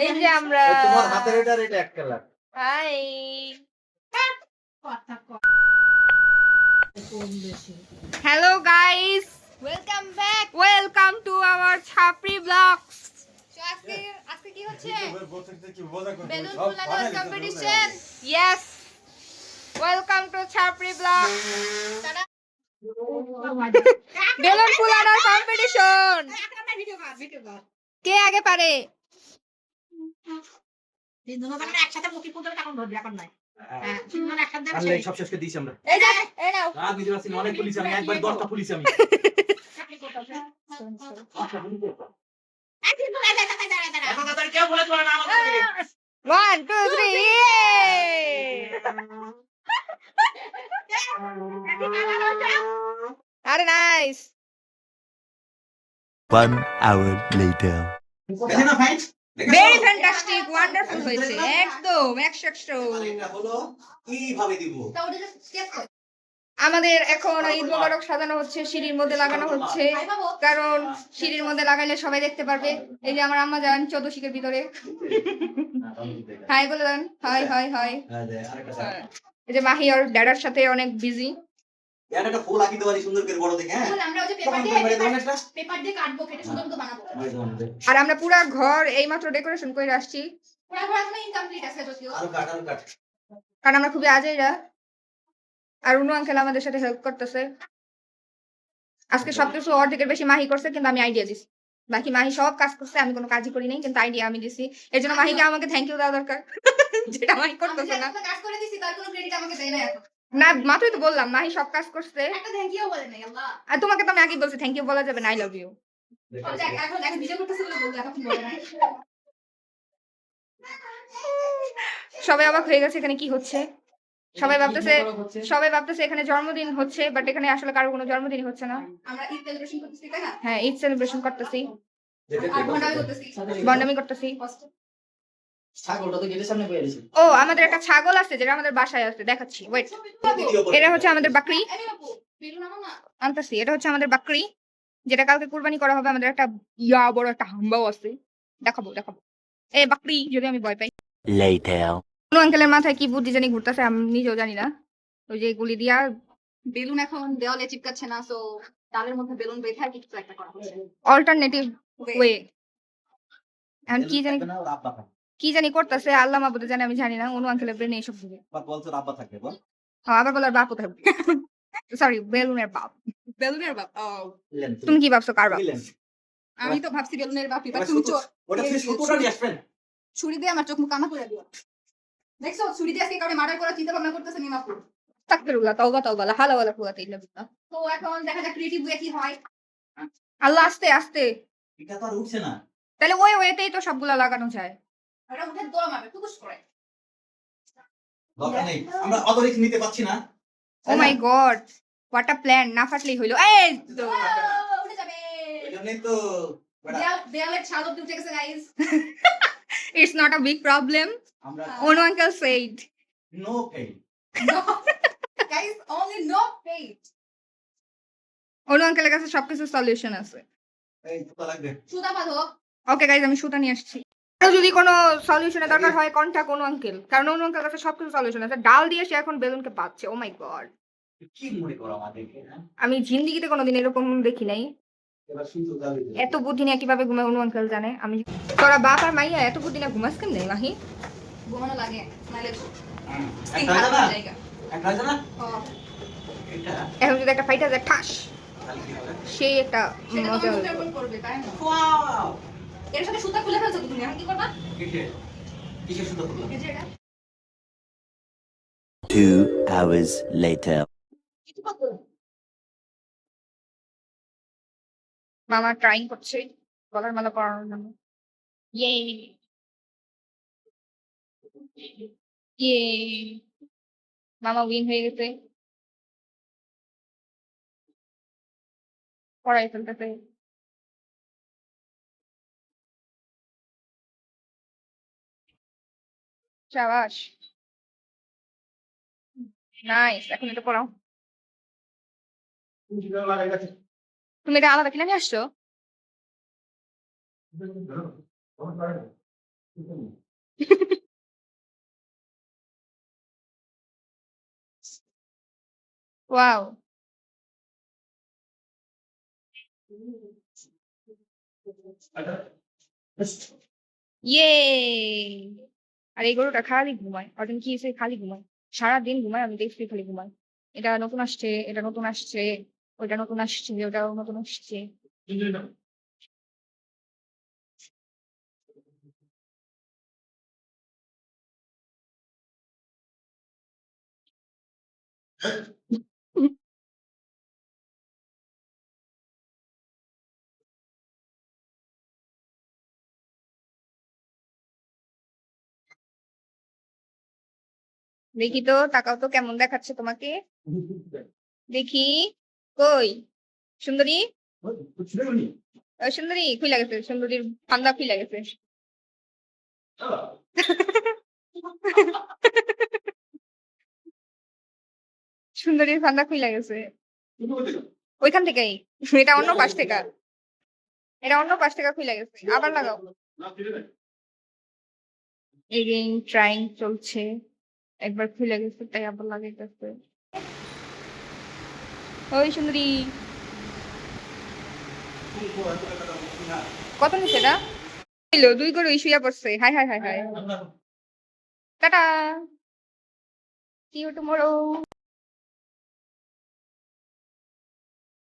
এই যে আমরা তোমার হাতের এটা এক colour. Hi hello guys, welcome to our Chhapri vlogs. আজকে কি হচ্ছে? বেলুন ফুলানোর competition. Yes, welcome to Chhapri vlog. বেলুন ফুলানোর কম্পিটিশন। কে আগে পারে? একসাথে মুখে পুজো তখন ধরবি এখন নাই। সব শেষকে দিয়েছি আমরা। এই যে এই নাও। নিজে আসছি অনেক পুলিশ আমি একবার 10টা পুলিশ আমি। কেউ বলে তোমার নাম আমাকে। 1 2 3 আরে নাইস। 1 hour later. দেখে না ফাইন? ভেরি ফ্যান্টাস্টিক, ওয়ান্ডারফুল হয়েছে, একদম 100 এটা হলো কিভাবে দিব? আমাদের এখন ঈদ মোবারক সাজানো হচ্ছে, সিঁড়ির মধ্যে লাগানো হচ্ছে, কারণ সিঁড়ির মধ্যে লাগাইলে সবাই দেখতে পারবে। এই যে আমার আম্মা যান 14 শিকের ভিতরে, হাই বলে দেন, হাই হাই হাই। এই যে মাহি আর ড্যাডার সাথে অনেক বিজি। এটা একটা ফুল আঁকিতে পারি সুন্দর করে বড় দেখে, হ্যাঁ আমরা ওই যে পেপার দিয়ে কাটবো, কেটে সুন্দর মতো বানাবো। আর আমরা পুরো ঘর এইমাত্র ডেকোরেশন করে আসছি, পুরো ঘর এখনো ইনকমপ্লিট আছে যদিও। আরো কাট কারণ আমরা খুবই আজেইরা। আর উনু আঙ্কেল আমাদের সাথে হেল্প করতেছে। আজকে সবকিছু অর্ধেকের বেশি মাহি করছে, কিন্তু আমি আইডিয়া দিছি। বাকি মাহি সব কাজ করছে, আমি কোনো কাজই করি নাই, কিন্তু আইডিয়া আমি দিছি। এর জন্য মাহিকে আমাকে থ্যাংক ইউ দেওয়া দরকার, যেটা মাহি করতেছে না। আমি কাজ করে দিছি, তার কোনো ক্রেডিট আমাকে দেয় না এখন। না, মাত্রই তো বললাম মাহি সব কাজ করছে। একটা থ্যাংক ইউ বলে নাই আল্লাহ। আর তোমাকে তো আমি আগেই বলছি থ্যাংক ইউ বলা যাবে না, আই লাভ ইউ। এখন ভিডিও করতেছে বলে বলতে এখন বলে নাই। সবাই অবাক হয়ে গেছে এখানে কি হচ্ছে। সবাই ভাবতেছে এখানে জন্মদিন হচ্ছে, বাট এখানে আসলে কারো কোনো জন্মদিন হচ্ছে না। আমরা ঈদ সেলিব্রেশন করতেছি, তাই না? হ্যাঁ, ঈদ সেলিব্রেশন করতেছি, আর ভন্ডামি করতেছি। বন্ডামি করতেছি। ছাগলটা তো গেটের সামনে বইয়ে দিয়েছি। ও, আমাদের একটা ছাগল আছে যেটা আমাদের বাসায় আছে, দেখাচ্ছি, ওয়েট। এটা হচ্ছে আমাদের বাকরি, বেলুন আনো না। আনতেছি। এটা হচ্ছে আমাদের বাকরি, যেটা কালকে কুরবানি করা হবে। আমাদের একটা বড় একটা হাম্বাও আছে, দেখাবো। এই বাকরি, যদি আমি ভয় পাই। Later. কোনো আঙ্কেলের মাথায় কি বুদ্ধি জানি ঘুরতেছে, আমি নিজেও জানি না। ওই যে গুলি দিয়া বেলুন এখন দেওয়ালে চিপকাচ্ছে না, সো তালের মধ্যে বেলুন বেঁধে আর কিছু একটা করা হচ্ছে। Alternative way. এখন কি জানি করতেছে, আল্লাহ মাহবুদে জানে, আমি জানি না। অনু আঙ্কেলের ব্রেনে এইসব বুঝে। বলছো আব্বা থাকবে বল। হ্যাঁ, আবার বলার বাপও থাকবে। সরি, বেলুনের বাপ। বেলুনের বাপ। তুমি কি ভাবছো কার বাপ? আমি তো ভাবছি বেলুনের বাপ, এবার তুমি ওটা থেকে সুতোটা নিয়ে আসবেন। ছুরি দিয়ে আমার চোখ মুখ কানা করে দিও। দেখছো, ছুরি দিয়ে আজকে কাউকে মার্ডার করার চিন্তা ভাবনা করতেছে নিমাপুর। তাকবিরুল্লাহ, তাওবা লা হাওলা ওয়ালা কুওয়াতা ইল্লা বিল্লাহ। তো এখন দেখা যাক ক্রিয়েটিভ ওয়ে কি হয়। আল্লাহ, আস্তে আস্তে। এটা তো আর উঠছে না। তাহলে ওই ওয়েতেই তো সবগুলা লাগানো যায়। এটা উঠে দোয়া মারবে টুকুস করে। দরকার নেই, আমরা অত রিস্ক নিতে পারছি না। ও মাই গড, হোয়াট আ প্ল্যান। না ফাটলেই হইলো। এই তো উঠে যাবে। এজন্যই তো দেয়ালের ছাদ অব্দি উঠে গেছে guys. It's not a big problem, আমরা Anu uncle said. No pain. Guys, only no fate. Anu আঙ্কেলের কাছে সবকিছু সলিউশন আছে। এই সুতা লাগবে। সুতা বাঁধো। ওকে গাইজ, আমি সুতা নিয়ে আসছি। আর যদি কোনো সলিউশনের দরকার হয়, কন্টাক্ট অনু আঙ্কেল, কারণ অনু আঙ্কেল কাছে সবকিছু সলিউশন আছে। ডাল দিয়ে সে এখন বেলুনকে পাচ্ছে। ও মাই গড, কি মনে করো আমাদেরকে? আমি জিন্দিগিতে কোনোদিন এরকম দেখি নাই। এবার সুতো যাবে। এত বুদ্ধি নিয়ে কিভাবে ঘুমায় অনু আঙ্কেল জানে। আমি তোরা বাপ আর মাইয়া এত বুদ্ধি না ঘুমাস কেমনে মাহি? ঘুমানো লাগে নাইলে একটা হয় না? জায়গা। একটা হয় না? ও, এটা এখন যদি একটা ফাইটার যায় ঠাস, তাহলে কি হবে? সেই একটা সেটা মজা তোমার হবে। মুখের উপর পড়বে, তাই না? ওয়াও! এর সাথে সুতা খুলে ফেলছো তো তুমি, এখন কি করবা? কিসের সুতো খুললাম? এই যে এটা 2 hours later. মামা ট্রাইং করছে গলার মালা পরানোর জন্য। ইয়ে ইয়ে, মামা উইন হয়ে গেছে, পড়াই ফেলতেছে। সাবাস, নাইস। এখন এটা পড়াও। তুমি এটা আলাদা কিনে নিয়ে আসছো? ওয়াও, ইয়ে। আর এই গরুটা খালি ঘুমায়, অর্জন কি হয়েছে, খালি ঘুমায়, সারাদিন ঘুমায়, আমি দেখছি খালি ঘুমায়। এটা নতুন আসছে, এটা নতুন আসছে, ওইটা নতুন আসছে, ওটাও নতুন আসছে। দেখি তো, তাকাও তো কেমন দেখাচ্ছে তোমাকে, দেখি। কই সুন্দরী, সুন্দরী খুইলা গেছে, সুন্দরীর ফান্দা খুইলা গেছে। সুন্দরীর ফান্দা খুইলা গেছে ওইখান থেকেই। এটা অন্য পাশ থেকে, এটা অন্য পাশ থেকে খুইলা গেছে, আবার লাগাও। এগেইন ট্রাইং চলছে, একবার খুলে গেছে তাই আবার লাগাইতেছে। ওই সুন্দরী, কত নিচে এটা হইলো, 2 করে শুয়া পড়ছে। High high high high, tata, see you tomorrow.